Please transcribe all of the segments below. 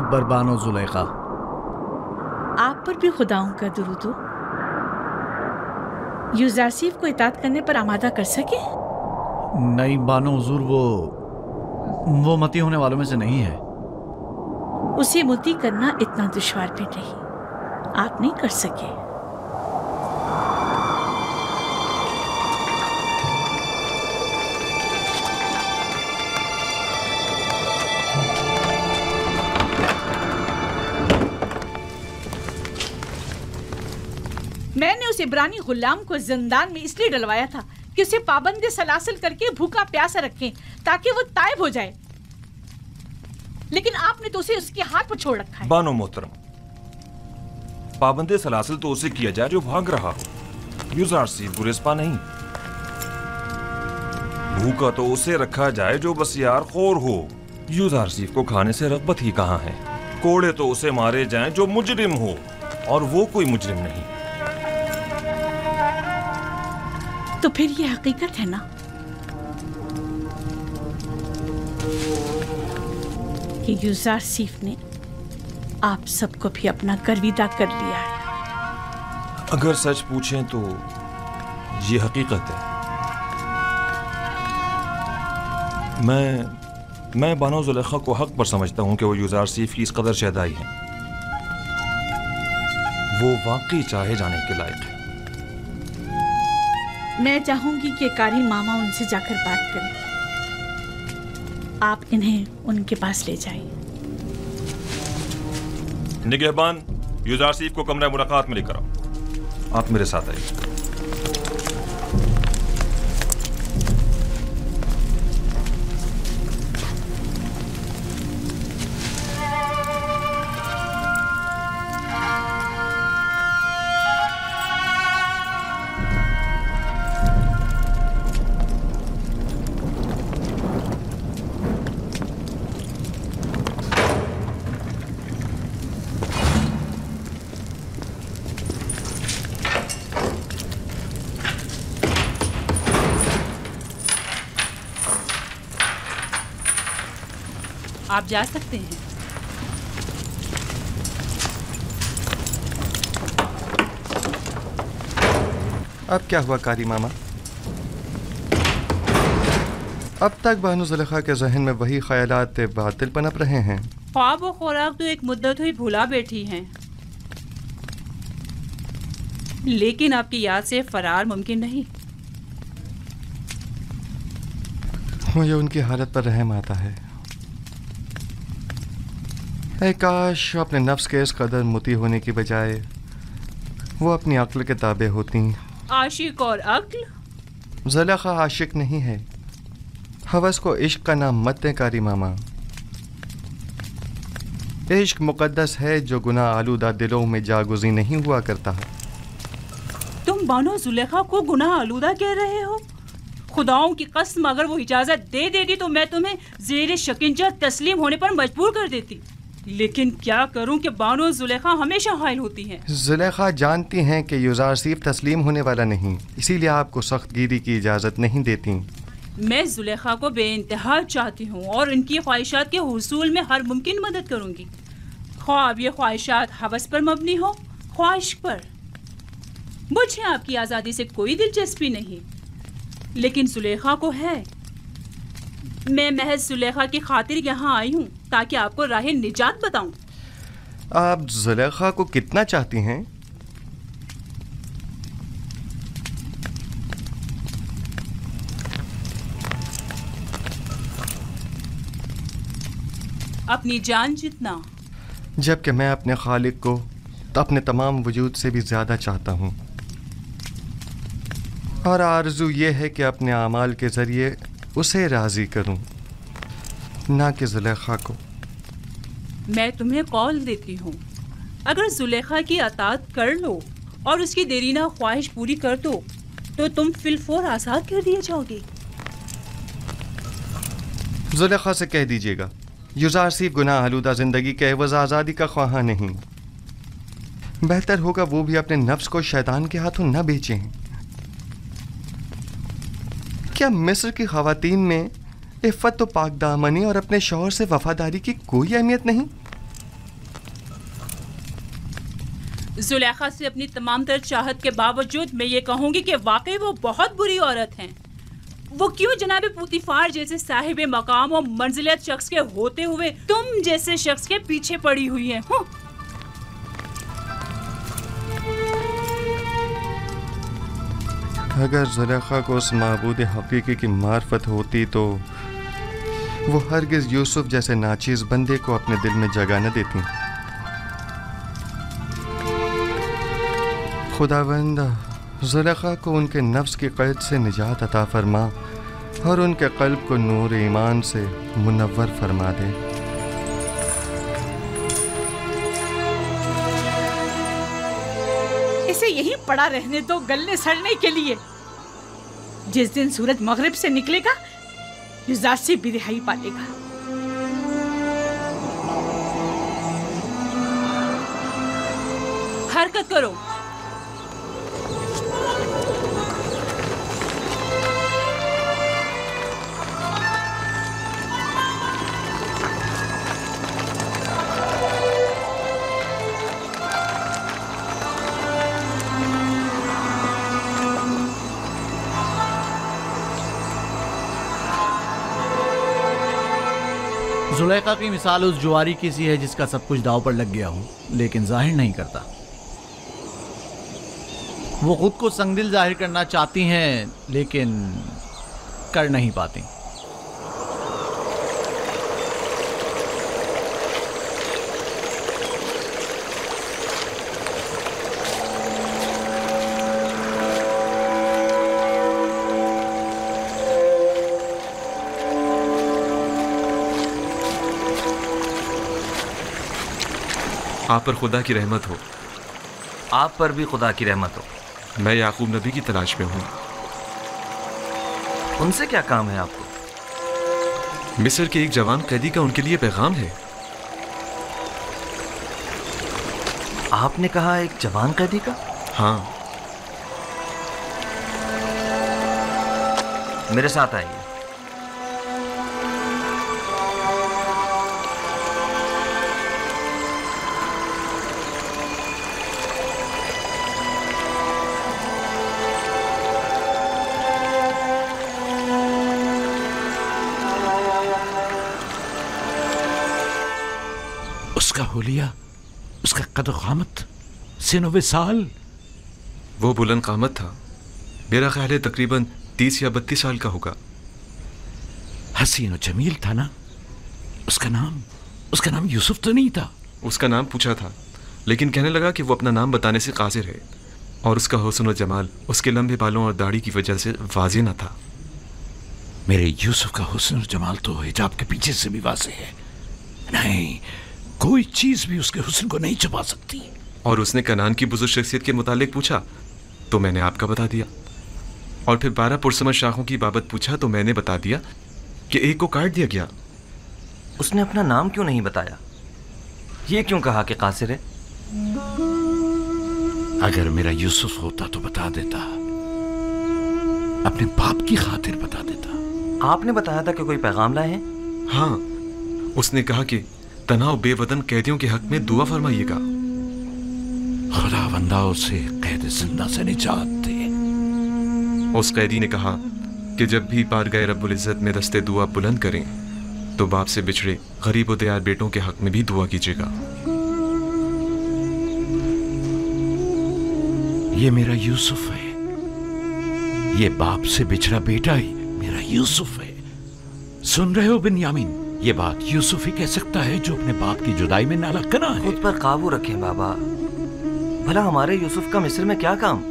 اکبر بانو زلیخا۔ آپ پر بھی خداؤں کا درود ہو۔ یوزارسیف کو اطاعت کرنے پر آمادہ کر سکے؟ نہیں بانو حضور، وہ متی ہونے والوں میں سے نہیں ہے۔ اسے متی کرنا اتنا دشوار بھی نہیں، آپ نہیں کر سکے۔ میں نے اس عبرانی غلام کو زندان میں اس لیے ڈلوایا تھا کہ اسے پابند سلاسل کر کے بھوکا پیاسا رکھیں تاکہ وہ تائب ہو جائے، لیکن آپ نے تو اسے اس کے ہاتھ پر چھوڑ رکھا ہے۔ بانو محترم، پابند سلاسل تو اسے کیا جائے جو بھاگ رہا ہو، یوزارسیف گریزپا نہیں۔ بھوکا تو اسے رکھا جائے جو بسیار خور ہو، یوزارسیف کو کھانے سے رغبت ہی کہاں ہے۔ کوڑے تو اسے مارے جائیں جو مجرم ہو، اور وہ کوئی مجرم نہیں۔ تو پھر یہ حقیقت ہے نا کہ یوزارسیف نے آپ سب کو بھی اپنا گرویدہ کر لیا ہے۔ اگر سچ پوچھیں تو یہ حقیقت ہے۔ میں بانو زلیخا کو حق پر سمجھتا ہوں کہ وہ یوزارسیف کی اس قدر شہدائی ہیں۔ وہ واقعی چاہے جانے کے لائق ہے۔ میں چاہوں گی کہ قاری ماما ان سے جا کر بات کریں، آپ انہیں ان کے پاس لے جائیں۔ نگہبان، یوزارسیف کو کمرہ ملاقات میں لے کر آؤ۔ آپ میرے ساتھ آئیے۔ آپ جا سکتے ہیں۔ اب کیا ہوا قاری ماما؟ اب تک بانو زلیخا کے ذہن میں وہی خیالات باطل پنپ رہے ہیں۔ خواب و خوراک تو ایک مدت ہوئی بھولا بیٹھی ہیں، لیکن آپ کی یاد سے فرار ممکن نہیں۔ مجھے ان کی حالت پر رحم آتا ہے۔ اے کاش اپنے نفس کے اس قدر متی ہونے کی بجائے وہ اپنی عقل کے تابع ہوتی۔ عاشق اور عقل؟ زلیخا عاشق نہیں ہے، ہوس کو عشق کا نام مت دیں قاری ماما۔ عشق مقدس ہے جو گناہ آلودہ دلوں میں جاگزی نہیں ہوا کرتا۔ تم بانو زلیخا کو گناہ آلودہ کہہ رہے ہو؟ خداؤں کی قسم، اگر وہ اجازت دے دیتی تو میں تمہیں زیر شکنجہ تسلیم ہونے پر مجبور کر دیتی، لیکن کیا کروں کہ بانو زلیخا ہمیشہ حائل ہوتی ہیں۔ زلیخا جانتی ہیں کہ یوزارسیف تسلیم ہونے والا نہیں، اسی لیے آپ کو سخت گیری کی اجازت نہیں دیتی۔ میں زلیخا کو بے انتہا چاہتی ہوں اور ان کی خواہشات کے حصول میں ہر ممکن مدد کروں گی، خواہ اب یہ خواہشات ہوس پر مبنی ہو، خواہش پر۔ مجھے آپ کی آزادی سے کوئی دلچسپی نہیں، لیکن زلیخا کو ہے۔ میں محض زلیخا کی خاطر یہاں آئی ہوں تاکہ آپ کو راہ نجات بتاؤں۔ آپ زلیخا کو کتنا چاہتی ہیں؟ اپنی جان جتنا۔ جبکہ میں اپنے خالق کو اپنے تمام وجود سے بھی زیادہ چاہتا ہوں، اور آرزو یہ ہے کہ اپنے اعمال کے ذریعے اسے راضی کروں، نہ کہ زلیخا کو۔ میں تمہیں قول دیتی ہوں، اگر زلیخا کی اطاعت کر لو اور اس کی دیرینہ خواہش پوری کر دو تو تم فی الفور آزاد کر دیے جاؤ گے۔ زلیخا سے کہہ دیجیے گا یوزارسیف گناہ آلودہ زندگی کے عوض آزادی کا خواہاں نہیں، بہتر ہوگا وہ بھی اپنے نفس کو شیطان کے ہاتھوں نہ بیچیں۔ کیا مصر کی خواتین میں عفت و پاک دامنی اور اپنے شوہر سے وفاداری کی کوئی اہمیت نہیں؟ زلیخا سے اپنی تمام تر چاہت کے باوجود میں یہ کہوں گی کہ واقعی وہ بہت بری عورت ہیں. وہ کیوں جناب پوتیفار جیسے صاحب مقام و منزلت شخص کے ہوتے ہوئے تم جیسے شخص کے پیچھے پڑی ہوئی ہیں؟ اگر زلیخا کو اس معبود حقیقی کی معرفت ہوتی تو وہ ہرگز یوسف جیسے ناچیز بندے کو اپنے دل میں جگہ نہ دیتی. خداوند زلیخا کو ان کے نفس کی قید سے نجات عطا فرما اور ان کے قلب کو نور ایمان سے منور فرما دے. اسے یہی پڑا رہنے دو گلنے سڑنے کے لیے. جس دن سورج مغرب سے نکلے گا یوزارسی بھی رہائی پالے گا. حرکت کرو. زلیخا کی مثال اس جواری کی سی ہے جس کا سب کچھ داؤ پر لگ گیا ہو لیکن ظاہر نہیں کرتا. وہ خود کو سنگدل ظاہر کرنا چاہتی ہیں لیکن کر نہیں پاتی. آپ پر خدا کی رحمت ہو. آپ پر بھی خدا کی رحمت ہو. میں یعقوب نبی کی تلاش میں ہوں. ان سے کیا کام ہے آپ کو؟ مصر کے ایک جوان قیدی کا ان کے لیے پیغام ہے. آپ نے کہا ایک جوان قیدی کا؟ ہاں. میرے ساتھ آئیے. اس کا حلیہ، اس کا قد و قامت، سن و سال. وہ بلند قامت تھا. میرا خیال ہے تقریباً 30 یا 32 سال کا ہوگا. حسین و جمیل تھا نا؟ اس کا نام یوسف تو نہیں تھا؟ اس کا نام پوچھا تھا لیکن کہنے لگا کہ وہ اپنا نام بتانے سے قاصر ہے اور اس کا حسن و جمال اس کے لمبے بالوں اور داڑھی کی وجہ سے واضح نہ تھا. میرے یوسف کا حسن و جمال تو حجاب کے پیچھے سے بھی واضح ہے. نہیں، کوئی چیز بھی اس کے حسن کو نہیں چھپا سکتی. اور اس نے کنعان کی بزرگ شخصیت کے متعلق پوچھا تو میں نے آپ کا بتا دیا. اور پھر 12 پرسمر شاخوں کی بابت پوچھا تو میں نے بتا دیا کہ ایک کو کاٹ دیا گیا. اس نے اپنا نام کیوں نہیں بتایا؟ یہ کیوں کہا کہ قاصر ہے؟ اگر میرا یوسف ہوتا تو بتا دیتا، اپنے باپ کی خاطر بتا دیتا. آپ نے بتایا تھا کہ کوئی پیغام لائے ہیں؟ ہاں، اس نے کہا کہ تنہا و بے وطن قیدیوں کے حق میں دعا فرمائیے گا. خداوندہ اسے قید زندہ سے نجات دے. اس قیدی نے کہا کہ جب بھی بارگاہ رب العزت میں دستے دعا بلند کریں تو باپ سے بچھڑے غریب و دیار بیٹوں کے حق میں بھی دعا کیجیے گا. یہ میرا یوسف ہے. یہ باپ سے بچھڑا بیٹا ہی میرا یوسف ہے. سن رہے ہو بنیامین؟ یہ بات یوسف ہی کہہ سکتا ہے جو اپنے باپ کی جدائی میں نالا کنا ہے. خود پر قابو رکھیں بابا. بھلا ہمارے یوسف کا مصر میں کیا کام؟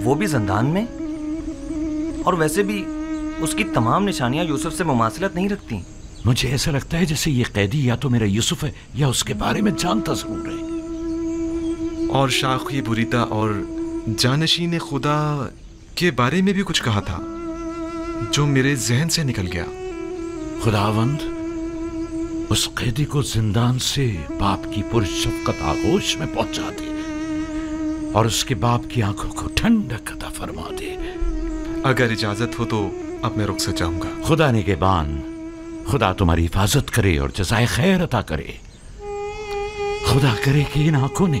وہ بھی زندان میں. اور ویسے بھی اس کی تمام نشانیاں یوسف سے مماثلت نہیں رکھتی. مجھے ایسا لگتا ہے جیسے یہ قیدی یا تو میرا یوسف ہے یا اس کے بارے میں جانتا ضرور ہے. اور شاخی بریتا اور جانشین خدا کے بارے میں بھی کچھ کہا تھا جو میرے ذہن سے نکل گیا. خداوند اس قیدی کو زندان سے باپ کی پرشفقت آغوش میں پہنچا دے اور اس کے باپ کی آنکھوں کو ٹھنڈک عطا فرما دے. اگر اجازت ہو تو اب میں رخصت جاؤں گا. خدا نگہبان، خدا تمہاری حفاظت کرے اور جزائے خیر عطا کرے. خدا کرے کہ ان آنکھوں نے